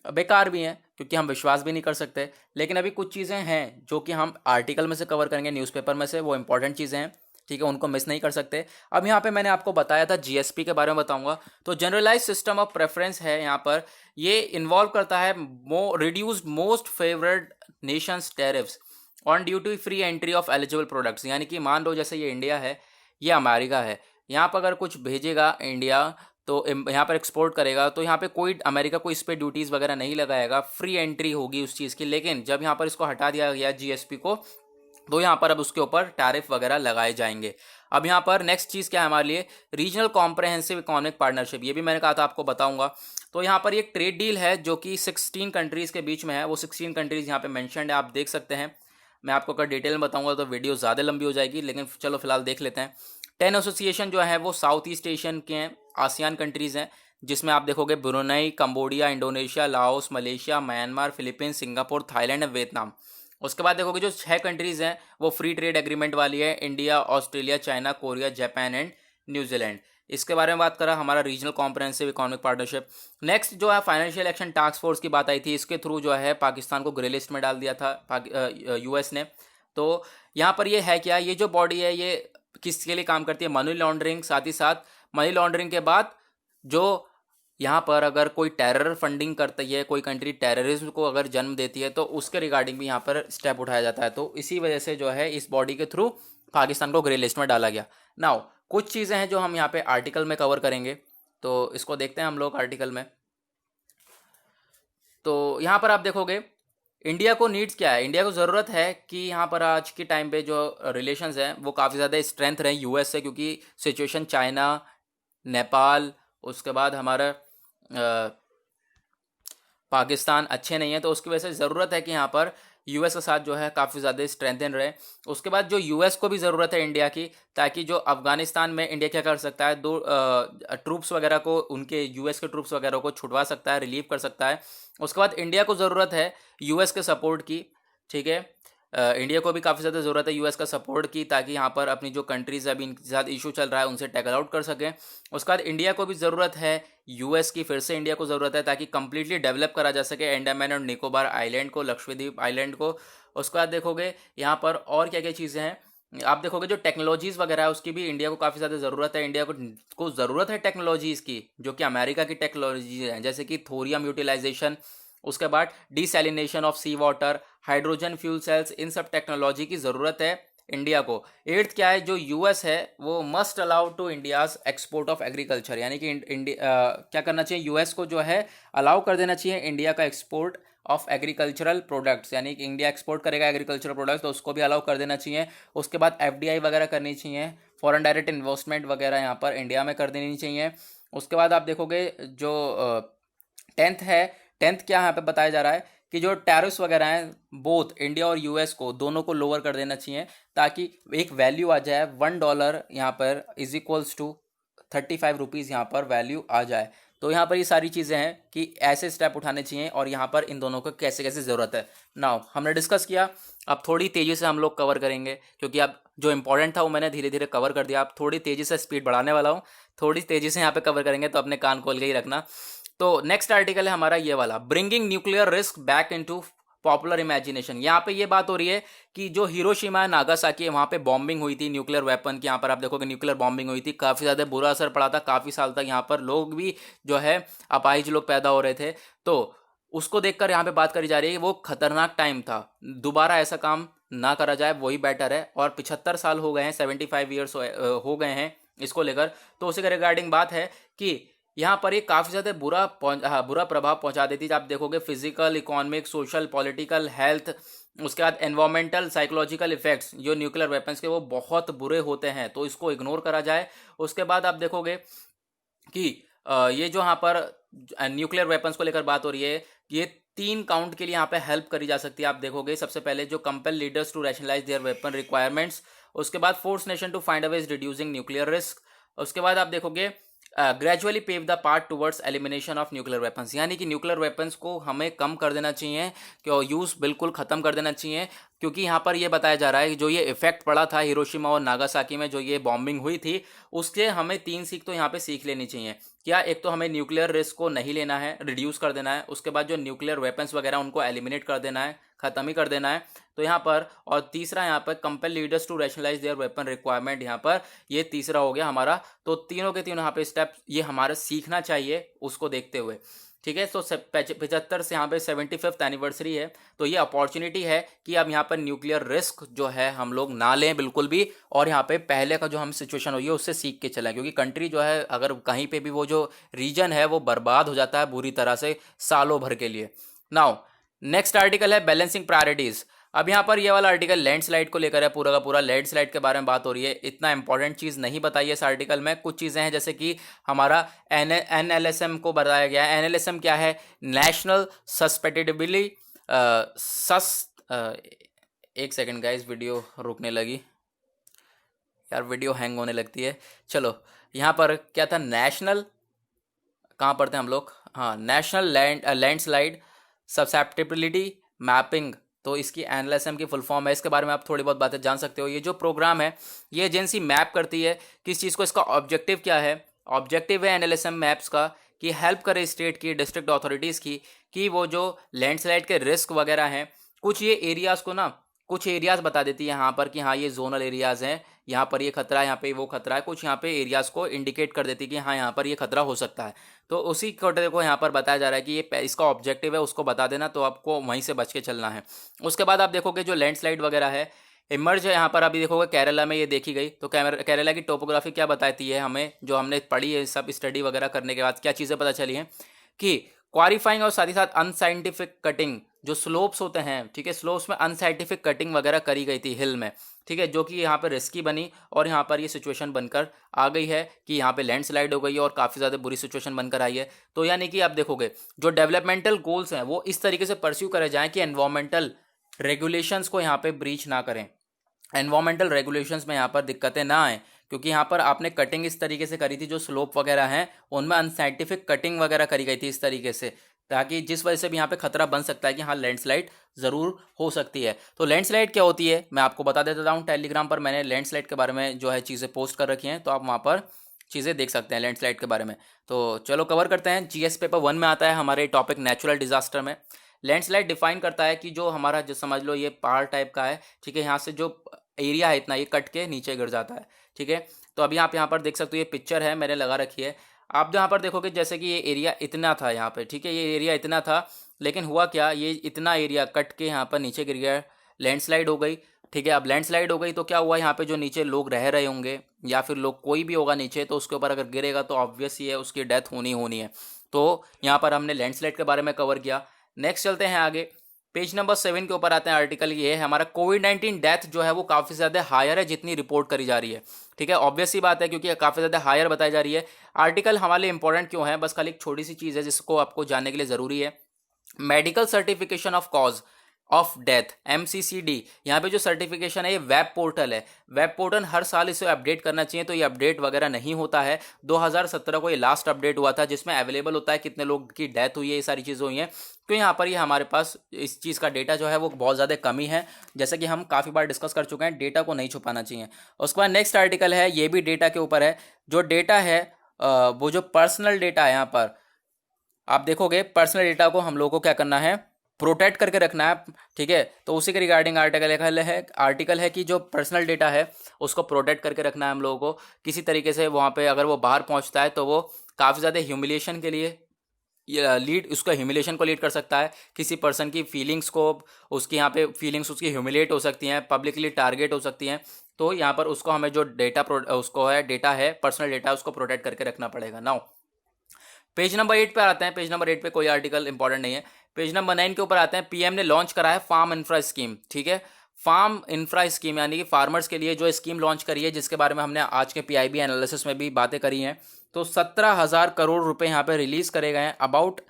बेकार भी हैं क्योंकि हम विश्वास भी नहीं कर सकते। लेकिन अभी कुछ चीज़ें हैं जो कि हम आर्टिकल में से कवर करेंगे, न्यूज़पेपर में से, वो इंपॉर्टेंट चीज़ें हैं। ठीक है, उनको मिस नहीं कर सकते। अब यहाँ पे मैंने आपको बताया था जीएसपी के बारे में बताऊंगा। तो जनरलाइज सिस्टम ऑफ प्रेफरेंस है यहाँ पर, ये इन्वॉल्व करता है reduce most favourite Nations tariffs on duty free entry of eligible products. यानी कि मान लो जैसे ये इंडिया है, ये अमेरिका है, यहाँ पर अगर कुछ भेजेगा इंडिया तो यहाँ पर एक्सपोर्ट करेगा, तो यहाँ पे कोई अमेरिका को इस पे ड्यूटीज़ वगैरह नहीं लगाएगा, फ्री एंट्री होगी उस चीज़ की। लेकिन जब यहाँ पर इसको हटा दिया गया जीएसपी को, तो यहाँ पर अब उसके ऊपर टैरिफ वगैरह लगाए जाएंगे। अब यहाँ पर नेक्स्ट चीज़ क्या है हमारे लिए, रीजनल कॉम्प्रहेंसिव इकोनॉमिक पार्टनरशिप। ये भी मैंने कहा था आपको बताऊंगा। तो यहाँ पर एक ट्रेड डील है जो कि 16 कंट्रीज़ के बीच में है। वो 16 कंट्रीज़ यहाँ पे मेंशन्ड है, आप देख सकते हैं। मैं आपको अगर डिटेल में बताऊंगा तो वीडियो ज़्यादा लंबी हो जाएगी, लेकिन चलो फिलहाल देख लेते हैं। 10 एसोसिएशन जो है वो साउथ ईस्ट एशियन के हैं, आसियान कंट्रीज़ हैं, जिसमें आप देखोगे Brunei, Cambodia, Indonesia, Laos, Malaysia, Myanmar, Philippines, Singapore, Thailand और वियतनाम। उसके बाद देखोगे जो 6 कंट्रीज़ हैं वो फ्री ट्रेड एग्रीमेंट वाली है, India, Australia, China, Korea, Japan and New Zealand. इसके बारे में बात करा हमारा regional comprehensive economic partnership. Next जो है फाइनेंशियल एक्शन टास्क फोर्स की बात आई थी, इसके थ्रू जो है पाकिस्तान को ग्रे लिस्ट में डाल दिया था यूएस ने। तो यहाँ पर ये है क्या, ये जो बॉडी है ये किसके लिए काम करती है, मनी लॉन्ड्रिंग। साथ ही साथ मनी लॉन्ड्रिंग के बाद जो यहाँ पर अगर कोई टेरर फंडिंग करती है, कोई कंट्री टेररिज्म को अगर जन्म देती है, तो उसके रिगार्डिंग भी यहाँ पर स्टेप उठाया जाता है। तो इसी वजह से जो है इस बॉडी के थ्रू पाकिस्तान को ग्रे लिस्ट में डाला गया। नाउ कुछ चीज़ें हैं जो हम यहाँ पे आर्टिकल में कवर करेंगे, तो इसको देखते हैं हम लोग आर्टिकल में। तो यहाँ पर आप देखोगे इंडिया को नीड्स क्या है, इंडिया को ज़रूरत है कि यहाँ पर आज के टाइम पे जो रिलेशंस हैं वो काफ़ी ज़्यादा स्ट्रेंथ रहे यूएस से, क्योंकि सिचुएशन चाइना, नेपाल, उसके बाद हमारा पाकिस्तान अच्छे नहीं है। तो उसकी वजह से ज़रूरत है कि यहाँ पर यूएस के साथ जो है काफ़ी ज़्यादा स्ट्रेंथन रहे। उसके बाद जो यूएस को भी ज़रूरत है इंडिया की, ताकि जो अफ़गानिस्तान में इंडिया क्या कर सकता है, दो ट्रूप्स वगैरह को, उनके यूएस के ट्रूप्स वगैरह को छुड़वा सकता है, रिलीव कर सकता है। उसके बाद इंडिया को ज़रूरत है यूएस के सपोर्ट की, ठीक है। इंडिया को भी काफ़ी ज़्यादा ज़रूरत है यूएस का सपोर्ट की, ताकि यहाँ पर अपनी जो कंट्रीज़ अभी इनके साथ इशू चल रहा है उनसे टैकल आउट कर सकें। उसके बाद इंडिया को भी ज़रूरत है यूएस की, फिर से इंडिया को ज़रूरत है ताकि कंप्लीटली डेवलप करा जा सके अंडमान और निकोबार आइलैंड को, लक्षद्वीप आइलैंड को। उसके बाद देखोगे यहाँ पर और क्या क्या चीज़ें हैं, आप देखोगे जो टेक्नोलॉजीज़ वगैरह है उसकी भी इंडिया को काफ़ी ज़्यादा ज़रूरत है। इंडिया को ज़रूरत है टेक्नोलॉजीज़ की, जो कि अमेरिका की टेक्नोलॉजीज हैं, जैसे कि थोरियम यूटिलाइजेशन, उसके बाद desalination of sea water, hydrogen fuel cells, इन सब टेक्नोलॉजी की ज़रूरत है इंडिया को। एट्थ क्या है, जो यूएस है वो must allow to India's export of agriculture, यानी कि क्या करना चाहिए, यूएस को जो है अलाउ कर देना चाहिए इंडिया का एक्सपोर्ट ऑफ एग्रीकल्चरल प्रोडक्ट्स, यानी कि इंडिया एक्सपोर्ट करेगा एग्रीकल्चरल प्रोडक्ट्स तो उसको भी अलाउ कर देना चाहिए। उसके बाद एफडीआई वगैरह करनी चाहिए, फॉरेन डायरेक्ट इन्वेस्टमेंट वगैरह यहाँ पर इंडिया में कर देनी चाहिए। उसके बाद आप देखोगे जो 10th है, 10th क्या यहाँ पे बताया जा रहा है कि जो टैरिफ्स वगैरह हैं बोथ इंडिया और यूएस को, दोनों को लोअर कर देना चाहिए, ताकि एक वैल्यू आ जाए $1 यहाँ पर इज इक्वल्स टू 35 रुपीज़ यहाँ पर वैल्यू आ जाए। तो यहाँ पर ये सारी चीज़ें हैं कि ऐसे स्टेप उठाने चाहिए और यहाँ पर इन दोनों को कैसे कैसे ज़रूरत है। नाउ हमने डिस्कस किया, अब थोड़ी तेज़ी से हम लोग कवर करेंगे, क्योंकि अब जो इंपॉर्टेंट था वो मैंने धीरे धीरे कवर कर दिया। अब थोड़ी तेज़ी से स्पीड बढ़ाने वाला हूँ, थोड़ी तेज़ी से यहाँ पे कवर करेंगे, तो अपने कान खोल के ही रखना। तो नेक्स्ट आर्टिकल है हमारा ये वाला, bringing nuclear risk back into popular imagination. यहाँ पे ये बात हो रही है कि जो हिरोशिमा नागासाकी है वहाँ पे बॉम्बिंग हुई थी न्यूक्लियर वेपन की, यहाँ पर आप देखोगे न्यूक्लियर बॉम्बिंग हुई थी, काफ़ी ज़्यादा बुरा असर पड़ा था, काफ़ी साल तक यहाँ पर लोग भी जो है अपाहिज लोग पैदा हो रहे थे। तो उसको देखकर यहाँ पे बात करी जा रही है कि वो खतरनाक टाइम था, दोबारा ऐसा काम ना करा जाए, वही बेटर है। और 75 साल हो गए हैं, 75 ईयर्स हो गए हैं इसको लेकर। तो उसी के रिगार्डिंग बात है कि यहाँ पर ये काफ़ी ज़्यादा बुरा प्रभाव पहुँचा देती है। आप देखोगे physical, economic, social, political, health, उसके बाद एनवायरमेंटल, साइकोलॉजिकल इफेक्ट्स जो न्यूक्लियर वेपन्स के वो बहुत बुरे होते हैं, तो इसको इग्नोर करा जाए। उसके बाद आप देखोगे कि ये जो यहाँ पर न्यूक्लियर वेपन्स को लेकर बात हो रही है, ये 3 काउंट के लिए यहाँ पे हेल्प करी जा सकती है। आप देखोगे सबसे पहले जो compel leaders to rationalise their weapon requirements, उसके बाद force nation to find a ways reducing nuclear risk, उसके बाद आप देखोगे gradually pave the part towards elimination of nuclear weapons, यानी कि न्यूक्लियर वेपन्स को हमें कम कर देना चाहिए, कि यूज़ बिल्कुल ख़त्म कर देना चाहिए। क्योंकि यहाँ पर ये बताया जा रहा है कि जो ये इफेक्ट पड़ा था हिरोशिमा और नागासाकी में, जो ये बॉम्बिंग हुई थी, उससे हमें 3 सीख तो यहाँ पे सीख लेनी चाहिए। क्या, एक तो हमें न्यूक्लियर रिस्क को नहीं लेना है, रिड्यूस कर देना है। उसके बाद जो न्यूक्लियर वेपन्स वगैरह उनको एलिमिनेट कर देना है, ख़त्म ही कर देना है। तो यहाँ पर, और तीसरा यहाँ पर compel leaders to rationalise their weapon requirement, यहाँ पर ये तीसरा हो गया हमारा। तो तीनों के तीनों यहाँ पे स्टेप ये हमारा सीखना चाहिए उसको देखते हुए, ठीक है। तो 75 से यहाँ पे 75th एनिवर्सरी है, तो ये अपॉर्चुनिटी है कि अब यहाँ पर न्यूक्लियर रिस्क जो है हम लोग ना लें बिल्कुल भी, और यहाँ पे पहले का जो हम सिचुएशन हुई है उससे सीख के चलें, क्योंकि कंट्री जो है अगर कहीं पे भी वो जो रीजन है वो बर्बाद हो जाता है बुरी तरह से सालों भर के लिए। नाउ नेक्स्ट आर्टिकल है बैलेंसिंग प्रायोरिटीज। अब यहाँ पर ये वाला आर्टिकल लैंडस्लाइड को लेकर है, पूरा का पूरा लैंडस्लाइड के बारे में बात हो रही है। इतना इंपॉर्टेंट चीज़ नहीं बताई है इस आर्टिकल में, कुछ चीज़ें हैं जैसे कि हमारा NLSM को बताया गया है। NLSM क्या है? नेशनल सस्पेक्टेबिली एक सेकेंड गाइस, वीडियो रुकने लगी यार, वीडियो हैंग होने लगती है। चलो यहाँ पर क्या था, नेशनल, कहाँ पढ़ते हैं हम लोग, हाँ, नेशनल लैंडस्लाइड ससेप्टेबिलिटी मैपिंग, तो इसकी NLSM की फुल फॉर्म है। इसके बारे में आप थोड़ी बहुत बातें जान सकते हो। ये जो प्रोग्राम है ये एजेंसी मैप करती है किस चीज़ को, इसका ऑब्जेक्टिव क्या है? ऑब्जेक्टिव है NLSM मैप्स का कि हेल्प करे स्टेट की, डिस्ट्रिक्ट अथॉरिटीज़ की, कि वो जो लैंडस्लाइड के रिस्क वगैरह हैं, कुछ ये एरियाज़ को ना, कुछ एरियाज़ बता देती है यहाँ पर कि हाँ ये जोनल एरियाज़ हैं, यहाँ पर ये खतरा है, यहाँ पे वो खतरा है, कुछ यहाँ पे एरियाज़ को इंडिकेट कर देती है कि हाँ यहाँ पर ये खतरा हो सकता है। तो उसी खतरे को यहाँ पर बताया जा रहा है कि ये इसका ऑब्जेक्टिव है, उसको बता देना, तो आपको वहीं से बच के चलना है। उसके बाद आप देखोगे जो लैंडस्लाइड वगैरह है इमर्ज है, यहाँ पर अभी देखोगे केरला में ये देखी गई। तो केरला की टोपोग्राफी क्या बताती है हमें, जो हमने पढ़ी है सब स्टडी वगैरह करने के बाद क्या चीज़ें पता चली हैं कि क्वारीफाइंग और साथ ही साथ अनसाइंटिफिक कटिंग, जो स्लोप्स होते हैं, ठीक है, स्लोप्स में अनसाइंटिफिक कटिंग वगैरह करी गई थी हिल में, ठीक है, जो कि यहाँ पर रिस्की बनी, और यहाँ पर ये सिचुएशन बनकर आ गई है कि यहाँ पे लैंडस्लाइड हो गई है और काफ़ी ज़्यादा बुरी सिचुएशन बनकर आई है। तो यानी कि आप देखोगे जो डेवलपमेंटल गोल्स हैं वो इस तरीके से परस्यू करे जाएँ कि एनवायरमेंटल रेगुलेशंस को यहाँ पे ब्रीच ना करें, एनवायरमेंटल रेगुलेशंस में यहाँ पर दिक्कतें ना आएँ, क्योंकि यहाँ पर आपने कटिंग इस तरीके से करी थी, जो स्लोप वगैरह हैं उनमें अनसाइंटिफिक कटिंग वगैरह करी गई थी इस तरीके से, ताकि जिस वजह से भी यहाँ पे खतरा बन सकता है कि हाँ लैंडस्लाइड ज़रूर हो सकती है। तो लैंडस्लाइड क्या होती है मैं आपको बता देता हूँ। टेलीग्राम पर मैंने लैंडस्लाइड के बारे में जो है चीज़ें पोस्ट कर रखी हैं, तो आप वहाँ पर चीज़ें देख सकते हैं लैंडस्लाइड के बारे में। तो चलो कवर करते हैं। GS पेपर 1 में आता है हमारे टॉपिक नेचुरल डिजास्टर में। लैंडस्लाइड डिफाइन करता है कि जो हमारा, जो समझ लो ये पहाड़ टाइप का है, ठीक है, यहाँ से जो एरिया है इतना ये कट के नीचे गिर जाता है, ठीक है। तो अभी आप यहाँ पर देख सकते हो, ये पिक्चर है मैंने लगा रखी है। आप यहाँ पर देखोगे जैसे कि ये एरिया इतना था यहाँ पे, ठीक है, ये एरिया इतना था, लेकिन हुआ क्या, ये इतना एरिया कट के यहाँ पर नीचे गिर गया, लैंडस्लाइड हो गई, ठीक है। अब लैंडस्लाइड हो गई तो क्या हुआ, यहाँ पे जो नीचे लोग रह रहे होंगे या फिर लोग कोई भी होगा नीचे, तो उसके ऊपर अगर गिरेगा तो ऑब्वियस ही है उसकी डेथ होनी है। तो यहाँ पर हमने लैंडस्लाइड के बारे में कवर किया। नेक्स्ट चलते हैं आगे, पेज नंबर 7 के ऊपर आते हैं। आर्टिकल ये है हमारा, कोविड-19 डेथ जो है वो काफ़ी ज़्यादा हायर है जितनी रिपोर्ट करी जा रही है, ठीक है। ऑब्वियस ही बात है क्योंकि काफ़ी ज़्यादा हायर बताई जा रही है। आर्टिकल हमारे लिए इंपॉर्टेंट क्यों है, बस खाली एक छोटी सी चीज़ है जिसको आपको जानने के लिए ज़रूरी है। Medical certification of cause of death, MCCD, यहाँ पे जो सर्टिफिकेशन है ये वेब पोर्टल है। वेब पोर्टल हर साल इसे अपडेट करना चाहिए, तो ये अपडेट वगैरह नहीं होता है। 2017 को ये लास्ट अपडेट हुआ था, जिसमें अवेलेबल होता है कितने लोग की डेथ हुई है, ये सारी चीज़ें हुई हैं। तो यहाँ पर ये हमारे पास इस चीज़ का डेटा जो है वो बहुत ज़्यादा कमी है, जैसे कि हम काफ़ी बार डिस्कस कर चुके हैं, डेटा को नहीं छुपाना चाहिए। उसके बाद नेक्स्ट आर्टिकल है, ये भी डेटा के ऊपर है। जो डेटा है वो जो पर्सनल डेटा है, यहाँ पर आप देखोगे पर्सनल डेटा को हम लोगों को क्या करना है, प्रोटेक्ट करके रखना है, ठीक है। तो उसी के रिगार्डिंग आर्टिकल है कि जो पर्सनल डेटा है उसको प्रोटेक्ट करके रखना है हम लोगों को। किसी तरीके से वहाँ पे अगर वो बाहर पहुँचता है तो वो काफ़ी ज़्यादा ह्यूमिलिएशन के लिए उसका ह्यूमिलेशन को लीड कर सकता है। किसी पर्सन की फीलिंग्स को, उसकी यहाँ पे फीलिंग्स उसकी ह्यूमिलेट हो सकती हैं, पब्लिकली टारगेट हो सकती हैं। तो यहाँ पर उसको हमें जो डेटा है पर्सनल डेटा, उसको प्रोटेक्ट करके रखना पड़ेगा। नाउ पेज नंबर 8 पे आते हैं। पेज नंबर 8 पे कोई आर्टिकल इंपॉर्टेंट नहीं है। पेज नंबर 9 के ऊपर आते हैं। PM ने लॉन्च करा है फार्म इंफ्रा स्कीम, ठीक है। फार्म इंफ्रा स्कीम यानी कि फार्मर्स के लिए जो स्कीम लॉन्च करी है, जिसके बारे में हमने आज के PIB एनालिसिस में भी बातें करी हैं। तो 17,000 करोड़ रुपए यहाँ पे रिलीज करे गए हैं, अबाउट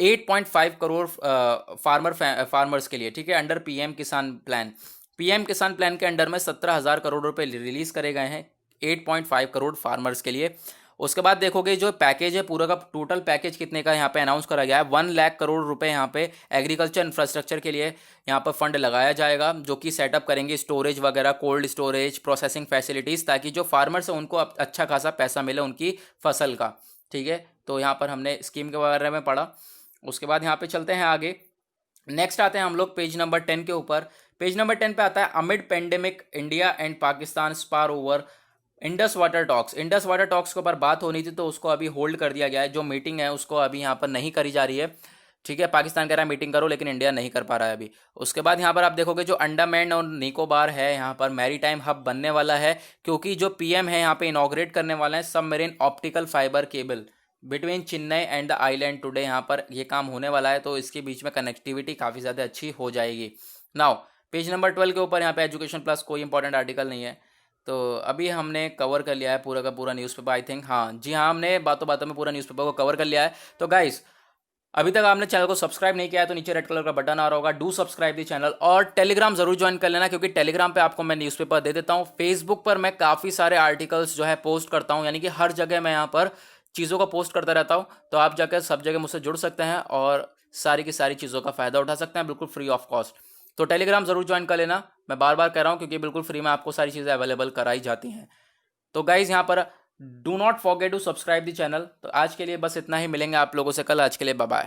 8.5 करोड़ फार्मर्स के लिए, ठीक है, अंडर PM किसान प्लान। PM किसान प्लान के अंडर में 17,000 करोड़ रुपए रिलीज करे गए हैं 8.5 करोड़ फार्मर्स के लिए। उसके बाद देखोगे जो पैकेज है पूरा का टोटल पैकेज कितने का यहाँ पे अनाउंस करा गया है, 1 लाख करोड़ रुपए यहाँ पे एग्रीकल्चर इंफ्रास्ट्रक्चर के लिए यहाँ पर फंड लगाया जाएगा, जो कि सेटअप करेंगे स्टोरेज वगैरह, कोल्ड स्टोरेज, प्रोसेसिंग फैसिलिटीज़, ताकि जो फार्मर्स हैं उनको अच्छा खासा पैसा मिले उनकी फसल का, ठीक है। तो यहाँ पर हमने स्कीम के बारे में पढ़ा। उसके बाद यहाँ पे चलते हैं आगे। नेक्स्ट आते हैं हम लोग पेज नंबर 10 के ऊपर। पेज नंबर 10 पे आता है amid pandemic India and Pakistan spar over Indus water talks. Indus water talks के ऊपर बात होनी थी तो उसको अभी होल्ड कर दिया गया है। जो मीटिंग है उसको अभी यहाँ पर नहीं करी जा रही है। ठीक है, पाकिस्तान कह रहा है मीटिंग करो, लेकिन इंडिया नहीं कर पा रहा है अभी। उसके बाद यहाँ पर आप देखोगे जो अंडमान और निकोबार है, यहाँ पर मैरीटाइम हब बनने वाला है, क्योंकि जो पीएम है यहाँ पे इनॉग्रेट करने वाला है submarine optical fibre cable between Chennai and the island today. यहाँ पर ये काम होने वाला है, तो इसके बीच में कनेक्टिविटी काफ़ी ज़्यादा अच्छी हो जाएगी। नाउ पेज नंबर 12 के ऊपर यहाँ पे एजुकेशन प्लस कोई इंपॉर्टेंट आर्टिकल नहीं है। तो अभी हमने कवर कर लिया है पूरा का पूरा न्यूज़पेपर, आई थिंक। हाँ जी हाँ, हमने बातों बातों में पूरा न्यूज़पेपर को कवर कर लिया है। तो गाइस, अभी तक आपने चैनल को सब्सक्राइब नहीं किया है तो नीचे रेड कलर का बटन आ रहा होगा, डू सब्सक्राइब दी चैनल। और टेलीग्राम जरूर ज्वाइन कर लेना, क्योंकि टेलीग्राम पे आपको मैं न्यूज़पेपर दे देता हूँ। फेसबुक पर मैं काफ़ी सारे आर्टिकल्स जो है पोस्ट करता हूँ, यानी कि हर जगह मैं यहाँ पर चीज़ों को पोस्ट करता रहता हूँ। तो आप जाकर सब जगह मुझसे जुड़ सकते हैं और सारी की सारी चीज़ों का फ़ायदा उठा सकते हैं, बिल्कुल फ्री ऑफ कॉस्ट। तो टेलीग्राम जरूर ज्वाइन कर लेना, मैं बार बार कह रहा हूँ, क्योंकि बिल्कुल फ्री में आपको सारी चीज़ें अवेलेबल कराई जाती हैं। तो गाइज यहाँ पर do not forget to subscribe the channel. तो आज के लिए बस इतना ही, मिलेंगे आप लोगों से कल। आज के लिए बाय बाय।